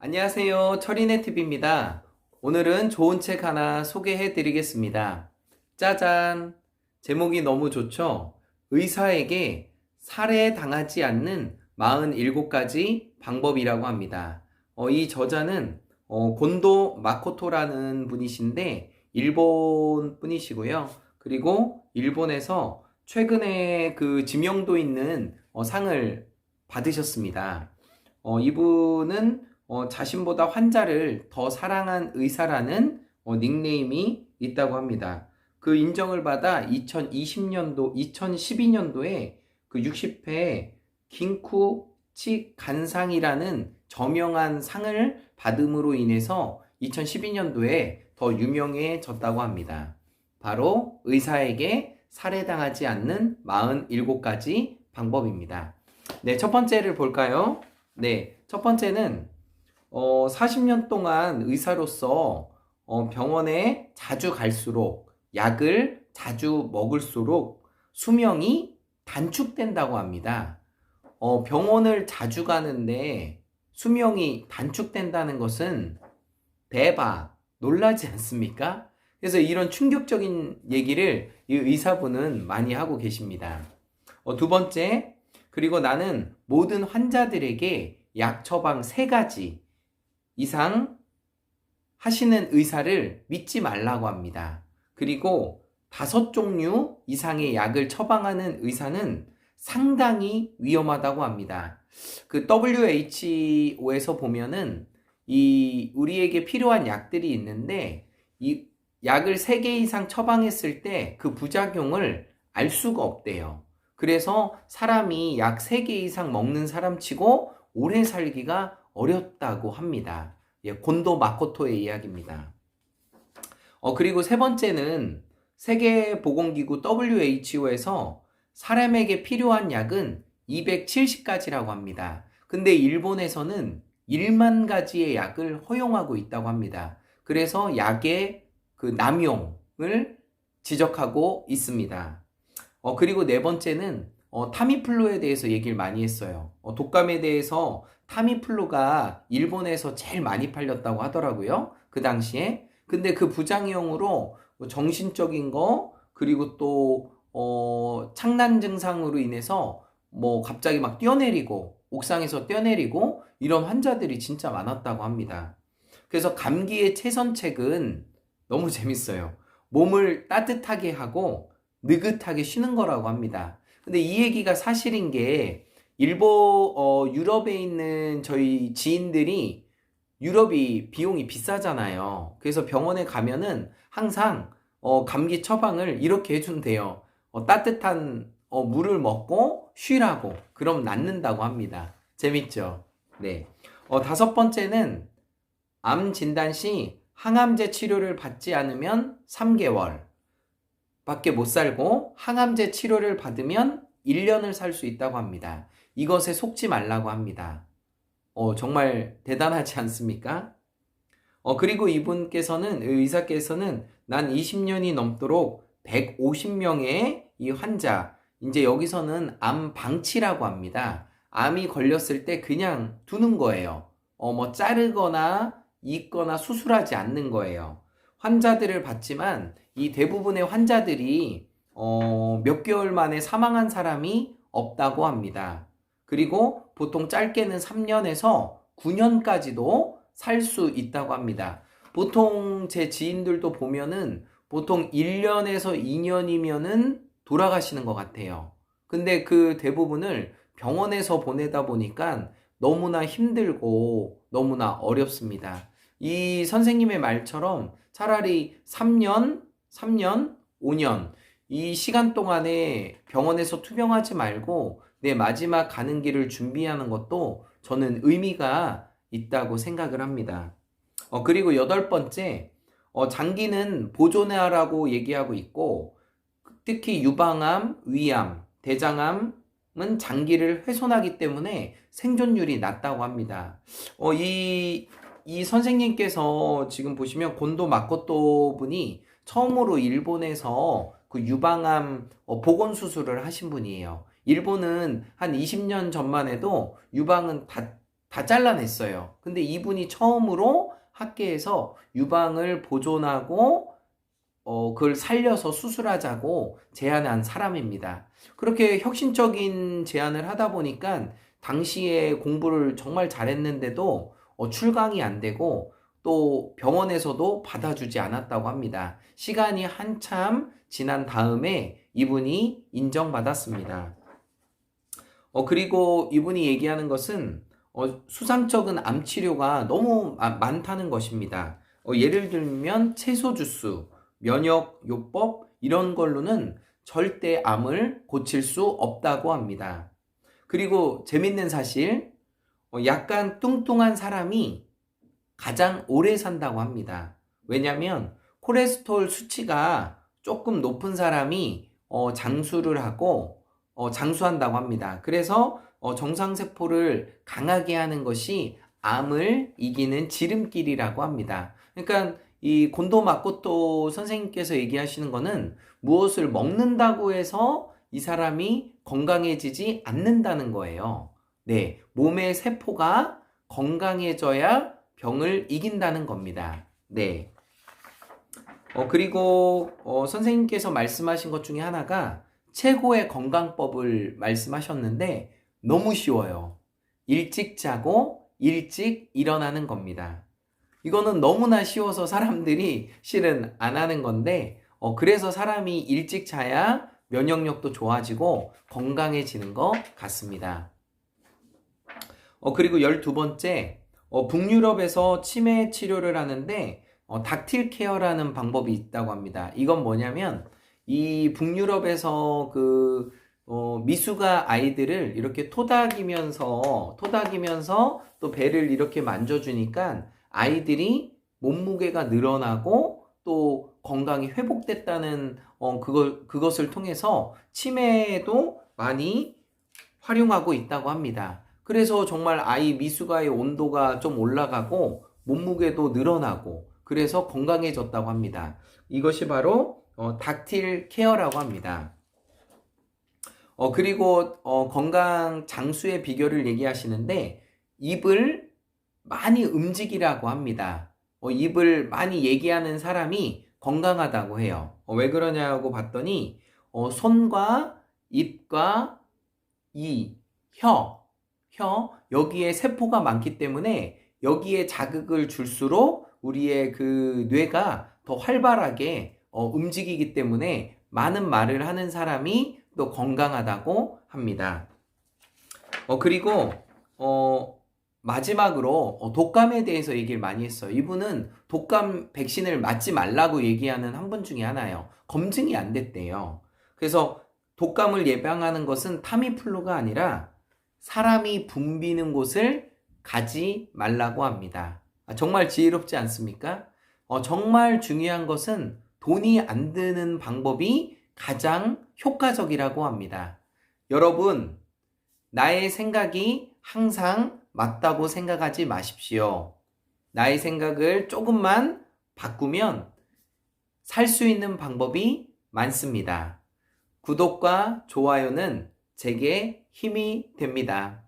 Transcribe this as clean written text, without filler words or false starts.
안녕하세요. 철인의 팁입니다. 오늘은 좋은 책 하나 소개해 드리겠습니다. 짜잔! 제목이 너무 좋죠? 의사에게 살해당하지 않는 47가지 방법이라고 합니다. 이 저자는 곤도 마코토라는 분이신데 일본 분이시고요. 그리고 일본에서 최근에 그 지명도 있는 상을 받으셨습니다. 이분은 자신보다 환자를 더 사랑한 의사라는 닉네임이 있다고 합니다. 그 인정을 받아 2012년도에 그 60회 긴쿠치 간상이라는 저명한 상을 받음으로 인해서 2012년도에 더 유명해졌다고 합니다. 바로 의사에게 살해당하지 않는 47가지 방법입니다. 네, 첫 번째를 볼까요? 네, 첫 번째는 40년 동안 의사로서 병원에 자주 갈수록 약을 자주 먹을수록 수명이 단축된다고 합니다. 병원을 자주 가는데 수명이 단축된다는 것은 대박, 놀라지 않습니까? 그래서 이런 충격적인 얘기를 이 의사분은 많이 하고 계십니다. 두 번째, 그리고 나는 모든 환자들에게 약 처방 3가지 이상 하시는 의사를 믿지 말라고 합니다. 그리고 5종류 이상의 약을 처방하는 의사는 상당히 위험하다고 합니다. 그 WHO에서 보면은 우리에게 필요한 약들이 있는데 이 약을 3개 이상 처방했을 때 그 부작용을 알 수가 없대요. 그래서 사람이 약 3개 이상 먹는 사람치고 오래 살기가 어렵다고 합니다. 곤도 마코토의 이야기입니다. 그리고 세 번째는 세계보건기구 WHO에서 사람에게 필요한 약은 270가지라고 합니다. 근데 일본에서는 1만 가지의 약을 허용하고 있다고 합니다. 그래서 약의 그 남용을 지적하고 있습니다. 그리고 네 번째는 타미플루에 대해서 얘기를 많이 했어요. 독감에 대해서 타미플루가 일본에서 제일 많이 팔렸다고 하더라고요. 그 당시에. 근데 그 부작용으로 정신적인 거, 그리고 또 창난 증상으로 인해서 갑자기 막 뛰어내리고, 옥상에서 뛰어내리고, 이런 환자들이 진짜 많았다고 합니다. 그래서 감기의 최선책은 너무 재밌어요. 몸을 따뜻하게 하고 느긋하게 쉬는 거라고 합니다. 근데 이 얘기가 사실인 게 유럽에 있는 저희 지인들이 유럽이 비용이 비싸잖아요. 그래서 병원에 가면은 항상 감기 처방을 이렇게 해준대요. 따뜻한 물을 먹고 쉬라고. 그럼 낫는다고 합니다. 재밌죠? 네. 5번째는 암 진단 시 항암제 치료를 받지 않으면 3개월 밖에 못 살고 항암제 치료를 받으면 1년을 살 수 있다고 합니다. 이것에 속지 말라고 합니다. 정말 대단하지 않습니까? 그리고 의사께서는 난 20년이 넘도록 150명의 이 환자, 이제 여기서는 암 방치라고 합니다. 암이 걸렸을 때 그냥 두는 거예요. 자르거나 잊거나 수술하지 않는 거예요. 환자들을 봤지만 이 대부분의 환자들이 몇 개월 만에 사망한 사람이 없다고 합니다. 그리고 보통 짧게는 3년에서 9년까지도 살 수 있다고 합니다. 보통 제 지인들도 보면은 보통 1년에서 2년이면은 돌아가시는 것 같아요. 근데 그 대부분을 병원에서 보내다 보니까 너무나 힘들고 너무나 어렵습니다. 이 선생님의 말처럼 차라리 3년, 5년 이 시간 동안에 병원에서 투병하지 말고 내 마지막 가는 길을 준비하는 것도 저는 의미가 있다고 생각을 합니다. 그리고 8번째, 장기는 보존하라고 얘기하고 있고 특히 유방암, 위암, 대장암은 장기를 훼손하기 때문에 생존율이 낮다고 합니다. 이 선생님께서 지금 보시면 곤도 마코토 분이 처음으로 일본에서 그 유방암 보건 수술을 하신 분이에요. 일본은 한 20년 전만 해도 유방은 다 다 잘라냈어요. 근데 이분이 처음으로 학계에서 유방을 보존하고 그걸 살려서 수술하자고 제안한 사람입니다. 그렇게 혁신적인 제안을 하다 보니까 당시에 공부를 정말 잘했는데도 출강이 안 되고 또 병원에서도 받아주지 않았다고 합니다. 시간이 한참 지난 다음에 이분이 인정받았습니다. 그리고 이분이 얘기하는 것은 수상적인 암 치료가 너무 많다는 것입니다. 예를 들면 채소 주스, 면역 요법 이런 걸로는 절대 암을 고칠 수 없다고 합니다. 그리고 재밌는 사실, 약간 뚱뚱한 사람이 가장 오래 산다고 합니다. 왜냐하면 콜레스테롤 수치가 조금 높은 사람이 장수를 하고 장수한다고 합니다. 그래서 정상세포를 강하게 하는 것이 암을 이기는 지름길이라고 합니다. 그러니까 이 곤도 마코토 선생님께서 얘기하시는 거는 무엇을 먹는다고 해서 이 사람이 건강해지지 않는다는 거예요. 네, 몸의 세포가 건강해져야 병을 이긴다는 겁니다. 네. 그리고 선생님께서 말씀하신 것 중에 하나가 최고의 건강법을 말씀하셨는데 너무 쉬워요. 일찍 자고 일찍 일어나는 겁니다. 이거는 너무나 쉬워서 사람들이 실은 안 하는 건데 그래서 사람이 일찍 자야 면역력도 좋아지고 건강해지는 것 같습니다. 그리고 12번째, 북유럽에서 치매 치료를 하는데 닥틸 케어라는 방법이 있다고 합니다. 이건 뭐냐면 이 북유럽에서 미숙아 아이들을 이렇게 토닥이면서 또 배를 이렇게 만져주니까 아이들이 몸무게가 늘어나고 또 건강이 회복됐다는 그것을 통해서 치매에도 많이 활용하고 있다고 합니다. 그래서 정말 아이 미숙아의 온도가 좀 올라가고 몸무게도 늘어나고 그래서 건강해졌다고 합니다. 이것이 바로 닥틸 케어라고 합니다. 그리고 건강 장수의 비결을 얘기하시는데 입을 많이 움직이라고 합니다. 입을 많이 얘기하는 사람이 건강하다고 해요. 왜 그러냐고 봤더니 손과 입과 혀 여기에 세포가 많기 때문에 여기에 자극을 줄수록 우리의 그 뇌가 더 활발하게 움직이기 때문에 많은 말을 하는 사람이 또 건강하다고 합니다. 그리고 마지막으로 독감에 대해서 얘기를 많이 했어요. 이분은 독감 백신을 맞지 말라고 얘기하는 한 분 중에 하나예요. 검증이 안 됐대요. 그래서 독감을 예방하는 것은 타미플루가 아니라 사람이 붐비는 곳을 가지 말라고 합니다. 정말 지혜롭지 않습니까? 정말 중요한 것은 돈이 안 드는 방법이 가장 효과적이라고 합니다. 여러분, 나의 생각이 항상 맞다고 생각하지 마십시오. 나의 생각을 조금만 바꾸면 살 수 있는 방법이 많습니다. 구독과 좋아요는 제게 힘이 됩니다.